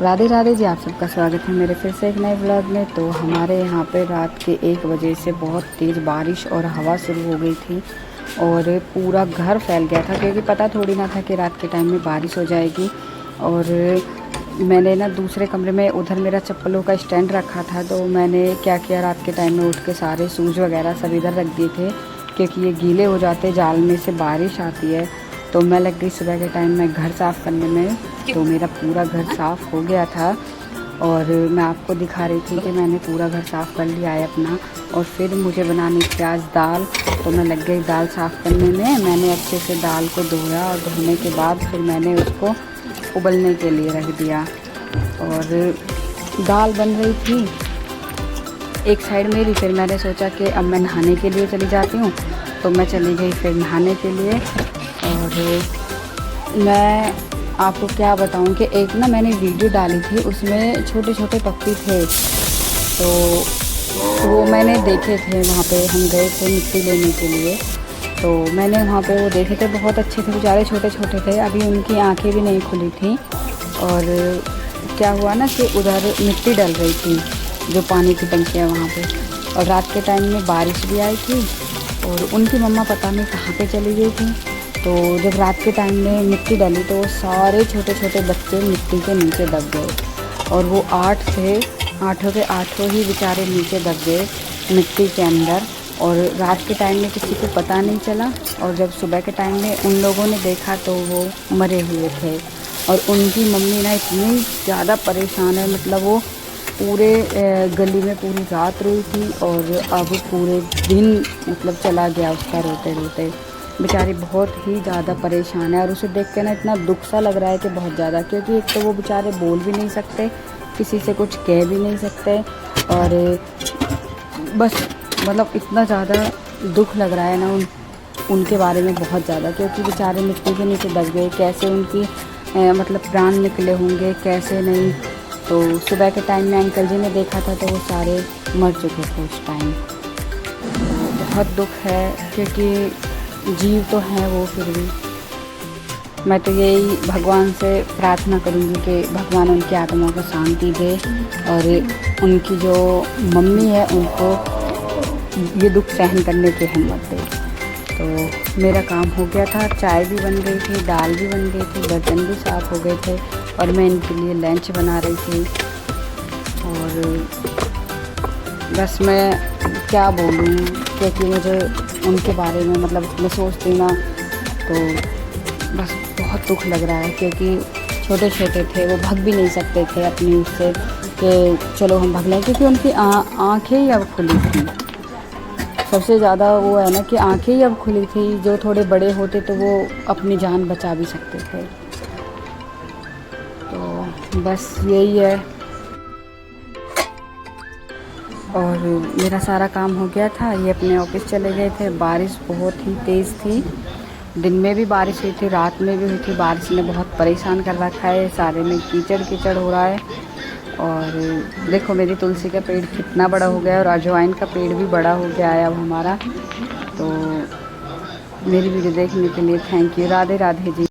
राधे राधे जी, आप सबका स्वागत है मेरे फिर से एक नए ब्लॉग में। तो हमारे यहाँ पे रात के 1 बजे से बहुत तेज़ बारिश और हवा शुरू हो गई थी और पूरा घर फैल गया था, क्योंकि पता थोड़ी ना था कि रात के टाइम में बारिश हो जाएगी। और मैंने ना दूसरे कमरे में उधर मेरा चप्पलों का स्टैंड रखा था, तो मैंने क्या किया, रात के टाइम में उठ के सारे शूज़ वगैरह सब इधर रख दिए थे, क्योंकि ये गीले हो जाते जाल में से बारिश आती है। तो मैं लग गई सुबह के टाइम में घर साफ़ करने में, तो मेरा पूरा घर साफ़ हो गया था और मैं आपको दिखा रही थी कि मैंने पूरा घर साफ़ कर लिया है अपना। और फिर मुझे बनानी थी आज दाल, तो मैं लग गई दाल साफ़ करने में। मैंने अच्छे से दाल को धोया और धोने के बाद फिर मैंने उसको उबलने के लिए रख दिया और दाल बन रही थी एक साइड मेरी। फिर मैंने सोचा कि अब मैं नहाने के लिए चली जाती हूँ, तो मैं चली गई फिर नहाने के लिए। और मैं आपको क्या बताऊं कि एक ना मैंने वीडियो डाली थी, उसमें छोटे छोटे पक्षी थे, तो वो मैंने देखे थे। वहाँ पे हम गए थे मिट्टी लेने के लिए, तो मैंने वहाँ पे वो देखे थे, बहुत अच्छे थे बेचारे, छोटे छोटे थे, अभी उनकी आंखें भी नहीं खुली थी। और क्या हुआ ना कि उधर मिट्टी डल रही थी, जो पानी की टंकी है वहाँ पे, और रात के टाइम में बारिश भी आई थी और उनकी मम्मा पता नहीं कहाँ पे चली गई थी। तो जब रात के टाइम में मिट्टी डली तो वो सारे छोटे छोटे बच्चे मिट्टी के नीचे दब गए, और वो 8 थे, 8 के 8 ही बेचारे नीचे दब गए मिट्टी के अंदर। और रात के टाइम में किसी को पता नहीं चला, और जब सुबह के टाइम में उन लोगों ने देखा तो वो मरे हुए थे। और उनकी मम्मी ना इतनी ज़्यादा परेशान है, मतलब वो पूरे गली में पूरी रात रोई थी और अब पूरे दिन मतलब चला गया उसका रोते रोते। बेचारी बहुत ही ज़्यादा परेशान है और उसे देख के ना इतना दुख सा लग रहा है कि बहुत ज़्यादा, क्योंकि एक तो वो बेचारे बोल भी नहीं सकते, किसी से कुछ कह भी नहीं सकते, और बस मतलब इतना ज़्यादा दुख लग रहा है ना उनके बारे में बहुत ज़्यादा, क्योंकि बेचारे मिट्टी के नीचे दब गए, कैसे उनकी मतलब प्राण निकले होंगे कैसे नहीं। तो सुबह के टाइम में अंकल जी ने देखा था तो वो सारे मर चुके थे उस टाइम। बहुत दुख है, क्योंकि जीव तो हैं वो, फिर भी मैं तो यही भगवान से प्रार्थना करूँगी कि भगवान उनकी आत्मा को शांति दे और उनकी जो मम्मी है उनको ये दुख सहन करने की हिम्मत दे। तो मेरा काम हो गया था, चाय भी बन गई थी, दाल भी बन गई थी, बर्तन भी साफ़ हो गए थे, और मैं इनके लिए लंच बना रही थी। और बस मैं क्या बोलूँ, क्योंकि मुझे उनके बारे में मतलब मैं सोचती ना तो बस बहुत दुख लग रहा है, क्योंकि छोटे छोटे थे, वो भाग भी नहीं सकते थे अपनी उससे कि चलो हम भाग लें, क्योंकि उनकी आँखें ही अब खुली थी। सबसे ज़्यादा वो है ना कि आँखें ही अब खुली थी, जो थोड़े बड़े होते तो वो अपनी जान बचा भी सकते थे। तो बस यही है। और मेरा सारा काम हो गया था, ये अपने ऑफिस चले गए थे। बारिश बहुत ही तेज़ थी, दिन में भी बारिश हुई थी, रात में भी हुई थी। बारिश ने बहुत परेशान कर रखा है, सारे में कीचड़ कीचड़ हो रहा है। और देखो मेरी तुलसी का पेड़ कितना बड़ा हो गया है, और अजवाइन का पेड़ भी बड़ा हो गया है अब हमारा। तो मेरी वीडियो देखने के लिए thank you. Radhe Radhe ji.